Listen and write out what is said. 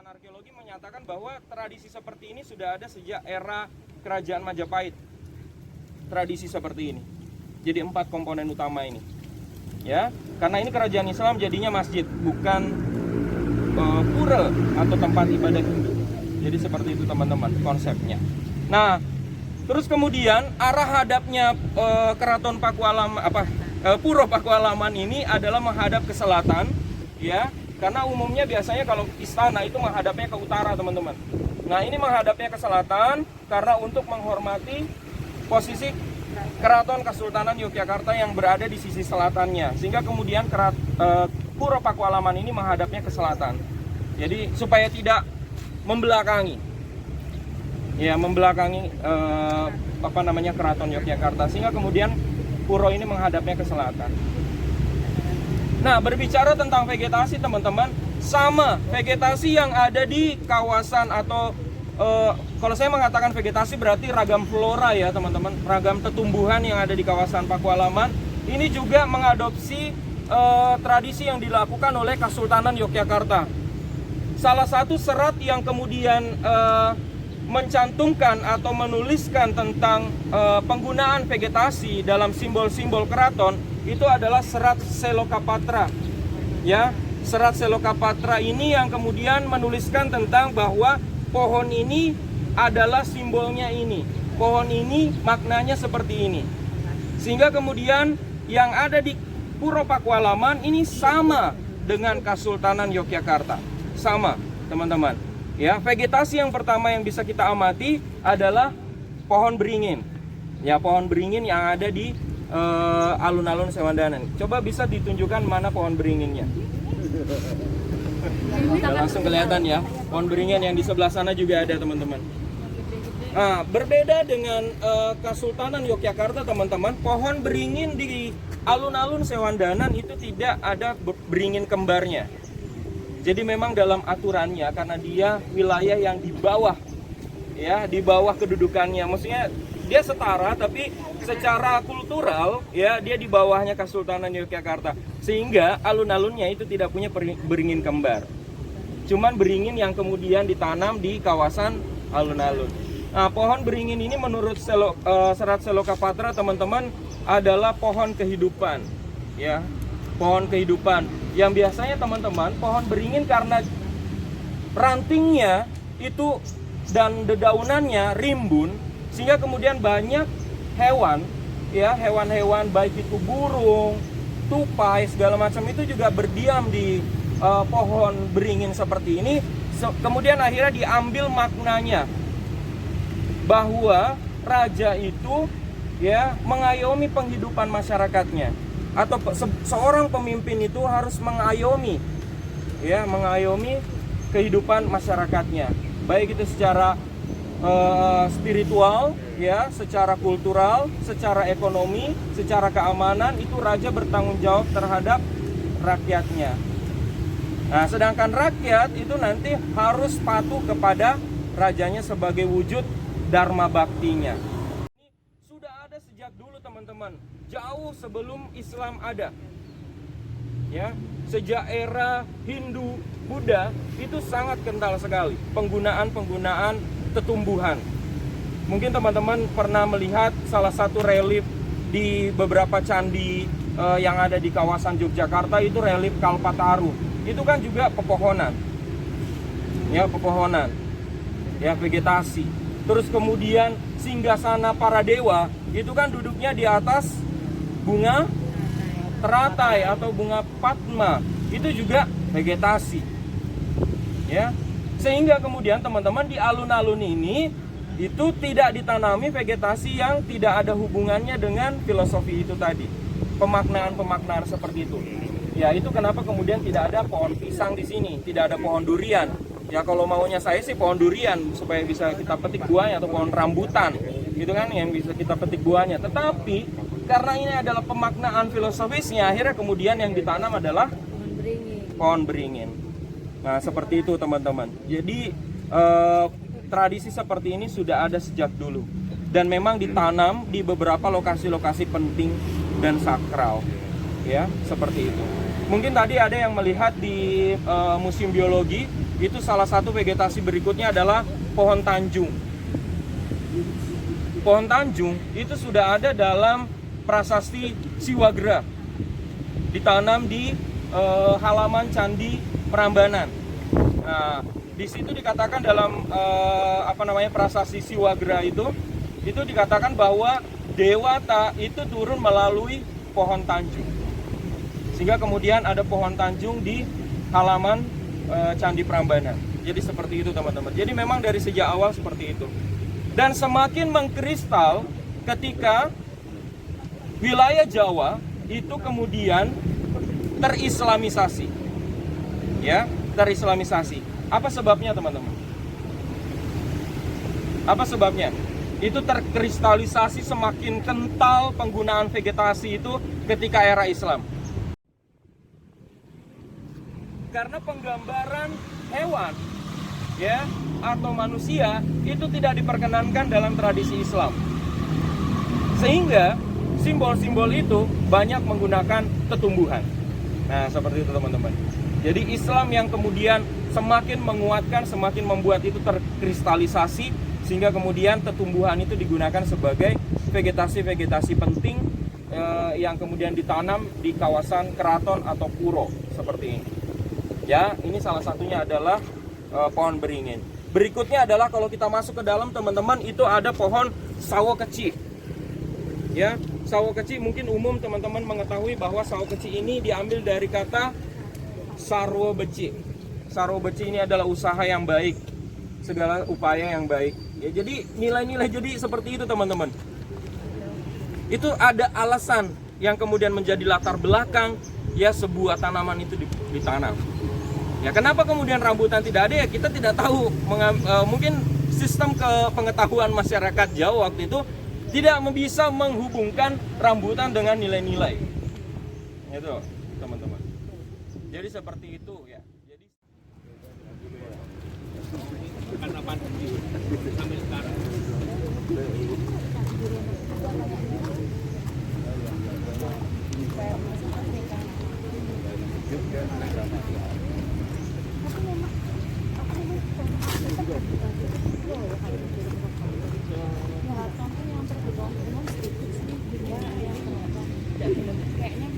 Catatan arkeologi menyatakan bahwa tradisi seperti ini sudah ada sejak era Kerajaan Majapahit. Tradisi seperti ini. Jadi 4 komponen utama ini. Ya, karena ini kerajaan Islam jadinya masjid, bukan pura atau tempat ibadah Hindu. Jadi seperti itu teman-teman konsepnya. Nah, terus kemudian arah hadapnya keraton Pakualaman Puro Pakualaman ini adalah menghadap ke selatan, ya. Karena umumnya biasanya kalau istana itu menghadapnya ke utara, teman-teman. Nah, ini menghadapnya ke selatan karena untuk menghormati posisi Keraton Kesultanan Yogyakarta yang berada di sisi selatannya. Sehingga kemudian Puro Pakualaman ini menghadapnya ke selatan. Jadi supaya tidak membelakangi. Ya, membelakangi Keraton Yogyakarta, sehingga kemudian puro ini menghadapnya ke selatan. Nah, berbicara tentang vegetasi, teman-teman, sama vegetasi yang ada di kawasan atau kalau saya mengatakan vegetasi berarti ragam flora ya, teman-teman, ragam tetumbuhan yang ada di kawasan Pakualaman ini juga mengadopsi tradisi yang dilakukan oleh Kesultanan Yogyakarta. Salah satu serat yang kemudian mencantumkan atau menuliskan tentang penggunaan vegetasi dalam simbol-simbol keraton itu adalah serat Selokapatra. Ya, serat Selokapatra ini yang kemudian menuliskan tentang bahwa pohon ini adalah simbolnya ini. Pohon ini maknanya seperti ini. Sehingga kemudian yang ada di Puro Pakualaman ini sama dengan Kesultanan Yogyakarta. Sama, teman-teman. Ya, vegetasi yang pertama yang bisa kita amati adalah pohon beringin. Ya, pohon beringin yang ada di alun-alun Sewandanan. Coba bisa ditunjukkan mana pohon beringinnya. Udah langsung kelihatan ya. Pohon beringin yang di sebelah sana juga ada, teman-teman. Nah, berbeda dengan Kesultanan Yogyakarta, teman-teman, pohon beringin di alun-alun Sewandanan itu tidak ada beringin kembarnya. Jadi memang dalam aturannya, karena dia wilayah yang di bawah, ya, di bawah kedudukannya. Maksudnya dia setara, tapi secara kultural, ya, dia di bawahnya Kesultanan Yogyakarta. Sehingga alun-alunnya itu tidak punya beringin kembar. Cuman beringin yang kemudian ditanam di kawasan alun-alun. Nah, pohon beringin ini menurut serat Selokapatra, teman-teman, adalah pohon kehidupan, ya. Pohon kehidupan yang biasanya, teman-teman, pohon beringin karena rantingnya itu dan dedaunannya rimbun, sehingga kemudian banyak hewan, ya, hewan-hewan baik itu burung, tupai, segala macam itu juga berdiam di pohon beringin seperti ini. Kemudian akhirnya diambil maknanya bahwa raja itu, ya, mengayomi penghidupan masyarakatnya, atau seorang pemimpin itu harus mengayomi, ya, mengayomi kehidupan masyarakatnya, baik itu secara spiritual, ya, secara kultural, secara ekonomi, secara keamanan. Itu raja bertanggung jawab terhadap rakyatnya. Nah, sedangkan rakyat itu nanti harus patuh kepada rajanya sebagai wujud dharma baktinya. Ini sudah ada sejak dulu, teman-teman, jauh sebelum Islam ada. Ya, sejak era Hindu, Buddha itu sangat kental sekali penggunaan tetumbuhan. Mungkin teman-teman pernah melihat salah satu relief di beberapa candi yang ada di kawasan Yogyakarta, itu relief Kalpataru. Itu kan juga pepohonan. Ya, pepohonan. Ya, vegetasi. Terus kemudian singgasana para dewa itu kan duduknya di atas bunga teratai atau bunga padma. Itu juga vegetasi. Ya. Sehingga kemudian, teman-teman, di alun-alun ini itu tidak ditanami vegetasi yang tidak ada hubungannya dengan filosofi itu tadi. Pemaknaan-pemaknaan seperti itu. Ya, itu kenapa kemudian tidak ada pohon pisang di sini, tidak ada pohon durian. Ya, kalau maunya saya sih pohon durian supaya bisa kita petik buahnya, atau pohon rambutan, gitu kan, yang bisa kita petik buahnya. Tetapi karena ini adalah pemaknaan filosofisnya, akhirnya kemudian yang ditanam adalah pohon beringin. Nah, seperti itu, teman-teman. Jadi tradisi seperti ini sudah ada sejak dulu, dan memang ditanam di beberapa lokasi-lokasi penting dan sakral, ya, seperti itu. Mungkin tadi ada yang melihat di Museum Biologi itu salah satu vegetasi berikutnya adalah pohon tanjung. Pohon tanjung itu sudah ada dalam prasasti Siwagra, ditanam di halaman Candi Prambanan. Nah, di situ dikatakan dalam prasasti Siwagra itu dikatakan bahwa Dewata itu turun melalui pohon tanjung. Sehingga kemudian ada pohon tanjung di halaman Candi Prambanan. Jadi seperti itu teman-teman. Jadi memang dari sejak awal seperti itu. Dan semakin mengkristal ketika wilayah Jawa itu kemudian terislamisasi. Ya, terislamisasi. Apa sebabnya teman-teman? Apa sebabnya? Itu terkristalisasi semakin kental penggunaan vegetasi itu ketika era Islam. Karena penggambaran hewan ya atau manusia itu tidak diperkenankan dalam tradisi Islam. Sehingga simbol-simbol itu banyak menggunakan tetumbuhan. Nah, seperti itu teman-teman. Jadi Islam yang kemudian semakin menguatkan, semakin membuat itu terkristalisasi, sehingga kemudian tetumbuhan itu digunakan sebagai vegetasi-vegetasi penting yang kemudian ditanam di kawasan keraton atau puro seperti ini. Ya, ini salah satunya adalah pohon beringin. Berikutnya adalah kalau kita masuk ke dalam teman-teman, itu ada pohon sawo keci. Ya, sawo keci mungkin umum teman-teman mengetahui bahwa sawo keci ini diambil dari kata sarwo beci. Sarwo beci ini adalah usaha yang baik, segala upaya yang baik. Ya, jadi nilai-nilai jadi seperti itu teman-teman. Itu ada alasan yang kemudian menjadi latar belakang ya sebuah tanaman itu ditanam. Ya, kenapa kemudian rambutan tidak ada? Ya kita tidak tahu. Mungkin sistem pengetahuan masyarakat Jawa waktu itu tidak bisa menghubungkan rambutan dengan nilai-nilai. Itu teman-teman. Jadi seperti itu ya. Jadi karena pandemi sampai sekarang. Kayaknya